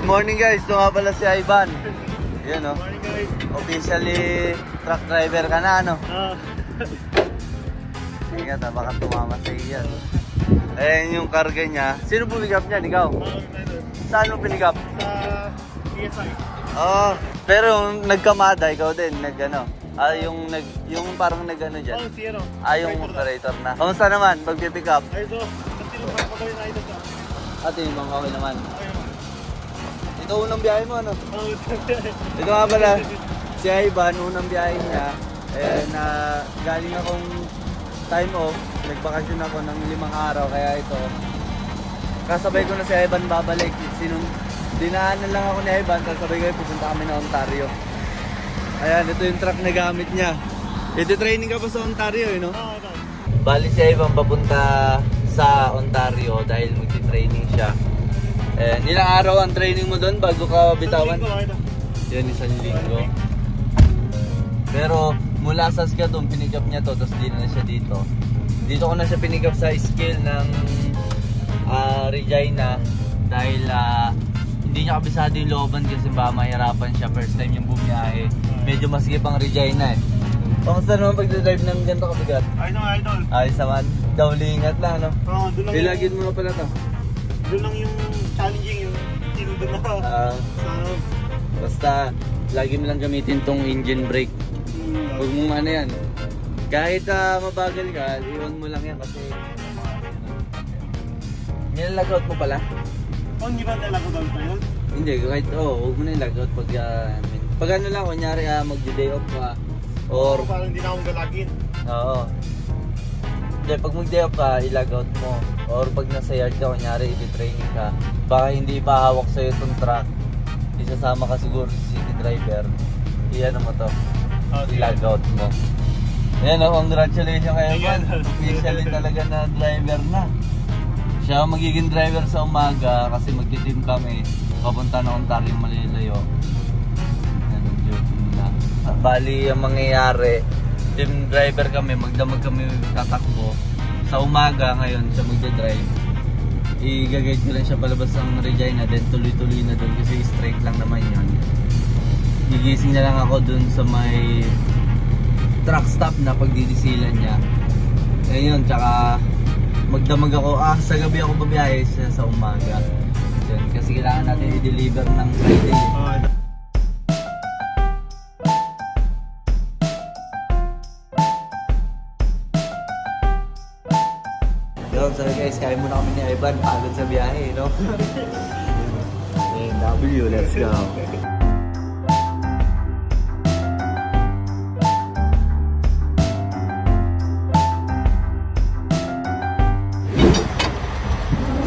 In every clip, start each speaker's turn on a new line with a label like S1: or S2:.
S1: morning guys, ito nga pala si Ivan. Yan o.
S2: Morning guys.
S1: Officially truck driver ka na ano? Ingat ha, baka tumama sa iyan. Ayan yung karga niya. Sino pumigap niyan? Ikaw? Saan mo pinigap?
S2: Sa PSI.
S1: Oo. Pero nagkamada, ikaw din, nag-ano? Yung parang nag-ano dyan?
S2: Si ano?
S1: Yung operator na. Kamusta naman, pag-pick up?
S2: Ay ito, kasi nung pagpagawin na ito.
S1: Ate, yung mga okay naman. Ito unang biyahe mo, ano?
S2: Ito
S1: nga pala, si Ivan, unang biyahe niya. Galing akong time off, nagbakasyon ako ng 5 araw, kaya ito. Kasabay ko na si Ivan babalik. Dinaanan lang ako ni Ivan, kasabay ko pupunta kami na Ontario. Ayan, ito yung truck na gamit niya. Ito training ka pa sa Ontario, no? Bali si Ivan papunta sa Ontario dahil magti-training siya. Ilang araw ang training mo doon bago ka bitawan? Yan, 1 linggo. Pero mula sa Saskatoon, pinigap niya to, tapos di na siya dito. Dito ko na siya pinigap sa skill ng Regina dahil hindi niya kabisado yung looban kasi ba mahirapan siya, first time yung bumiyahe. Medyo masikip ang Regina eh. Kamusta naman pag-drive ng ganito kabigat?
S2: Idol.
S1: Ayos naman. Dawlingat lang, no?
S2: Oo, doon lang.
S1: Ilagin mo na pala to.
S2: Doon lang yung challenging, yung tinudon na.
S1: Basta, lagi mo lang gamitin tong engine brake. Huwag mong ano yan. Kahit mabagal ka, iwan mo lang yan kasi nilalagout mo pala.
S2: Hindi ba nilalagout pa yun?
S1: Hindi, kahit huwag mo na nilalagout pag ano lang, kunyari mag-day off ka or
S2: parang hindi na akong galagin.
S1: Oo. Hindi, pag mag-day off ka, ilagout mo. Or pag nasa yard ka, kunyari i-training ka, baka hindi ipahawak sa'yo itong truck, isasama ka siguro sa city driver, i-ano mo to, ilagout mo. Ayan o, congratulations kayo man. Officially talaga na driver na. Siya magiging driver sa umaga kasi magti-team kami papunta na Ontario Malilayo. Ayan, joke nila. Bali ang mangyayari, team driver kami, magdamag kami tatakbo. Sa umaga ngayon siya magde-drive. I-guide ko lang siya palabas ng Regina, then tuloy-tuloy na doon kasi straight lang naman yun. Gigising na lang ako doon sa may truck stop na pagdidisilan niya. Ayun, tsaka magdamag ako, sa gabi ako babiyahe siya sa umaga. Yan, kasi kailangan natin i-deliver ng Friday. Yun, so guys, kaya muna kami ni Ivan, pagod sa biyahe, no? W, let's go!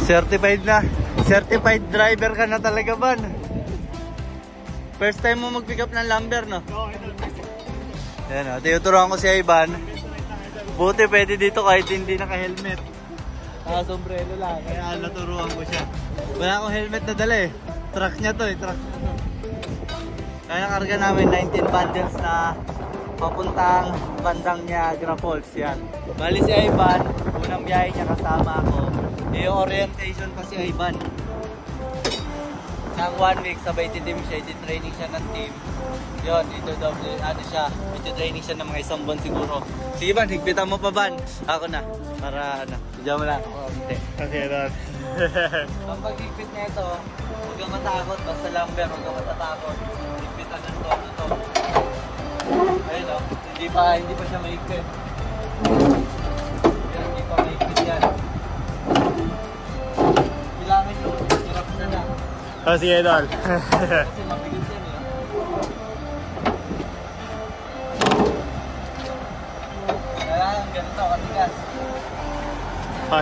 S1: Certified na. Certified driver ka na talaga, Ban. First time mo mag-pick up ng lumber, no?
S2: Oo, idol.
S1: Ayan o, tinuturuan ko si Ivan. Buti pwede dito kahit hindi naka-helmet. Sombrero lang, kaya naturuan ko siya. Wala akong helmet na dala eh. Truck niya to eh, truck niya to. Kaya karga namin 19 bundles na papuntang bandang Niagara Falls yan. Bali si Ivan, unang biyahe niya kasama ako. Yung orientation pa si Ivan. Nang 1 week, sabay titim siya, iti-training siya ng team. Yun, iti-training siya ng mga 1 buwan siguro. Sige Van, higpitan mo pa Van. Ako na, para ano, diyan mo lang. Hindi.
S2: Okay, dad.
S1: Ang pag-higpit na ito, huwag kang matakot, basta lumber, huwag kang matatakot. Higpitan ng todo. Ayun o, hindi pa siya mahigpit. Hindi pa mahigpit yan. Kailangan nyo, hirap na lang.
S2: Sige, idol.
S1: Kasi mabigat yan eh. Kailangan ganito, katigas.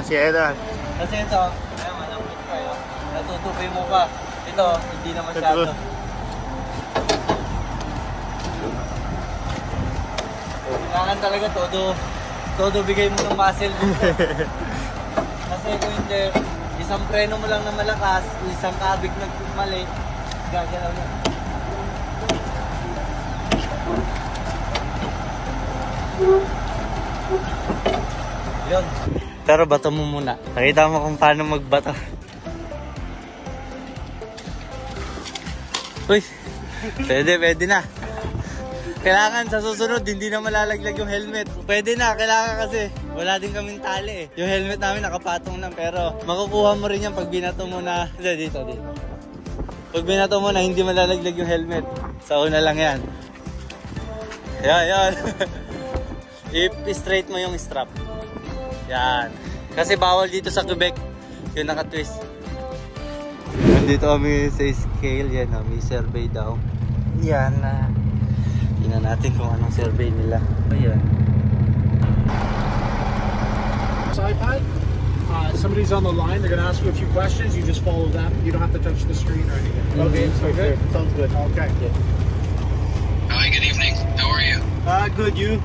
S2: Sige, idol.
S1: Kasi ito, ayun, malambot kayo. Natutupi mo pa. Ito, hindi na masyado. Kailangan talaga todo bigay mo ng muscle dito. Kasi kung hindi, isang preno mo lang na malakas, isang kabig na mali, gagalaw na. Yun. Pero bato mo muna. Nakita mo kung paano magbato. Uy, pwede na. Kailangan sa susunod, hindi na malalaglag yung helmet. Pwede na, kailangan kasi wala din kaming tali eh. Yung helmet namin nakapatong lang, pero makukuha mo rin yan pag binato mo na... Dito. Pag binato mo na, hindi malalaglag yung helmet. Sa una lang yan. Yan. I-straight mo yung strap. Yan. Kasi bawal dito sa Quebec yung naka-twist. Nandito kami sa scale. Yan, may survey daw. Yan na. Tingnan natin kung anong survey nila. Ayan.
S3: iPad. Somebody's on the line. They're going to ask you a few questions. You just follow them. You don't have to touch the screen or anything.
S2: Okay, so good. Sounds good.
S3: Okay.
S4: Hi, good evening. How are you?
S2: Good, you?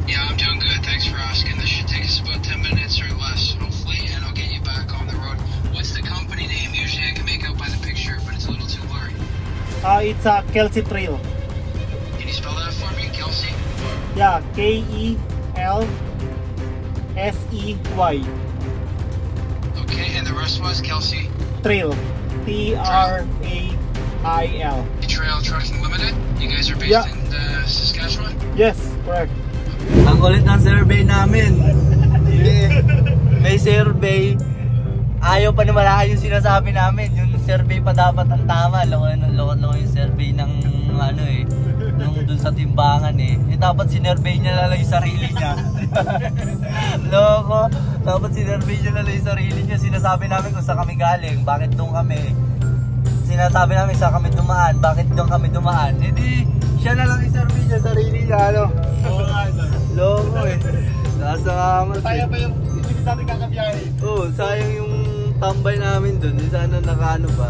S4: Yeah, I'm doing good. Thanks for asking. This should take us about 10 minutes or less, hopefully, and I'll get you back on the road. What's the company name? Usually I can make out by the picture, but it's a little too blurry.
S2: It's Kelsey Trail.
S4: Can you spell that for me, Kelsey?
S2: Yeah, Kelsey.
S4: Okay, and the rest was Kelsey?
S2: Trail. Trail.
S4: Trail Trucking Limited? You guys are based in Saskatchewan?
S2: Yes, correct.
S1: Ang kulit ng survey namin. May survey. Ayaw pa naman yung sinasabi namin. Yung survey pa dapat ang tama. Loko yung survey ng ano eh. Nung dun sa timbangan eh. Dapat sinurvey niya lang yung sarili niya. Loko. Dapat sinurvey niya lang yung sarili niya. Sinasabi namin kung saan kami galing. Bakit doon kami. Sinasabi namin saan kami dumaan. Bakit doon kami dumaan. Hindi. Siya na lang yung survey niya sarili niya. Ano? Loko eh. Nasa kamat eh.
S2: Sayang pa yung hindi natin kakabiyahe.
S1: Oo, sayang yung tambay namin dun. Sana nakaano pa.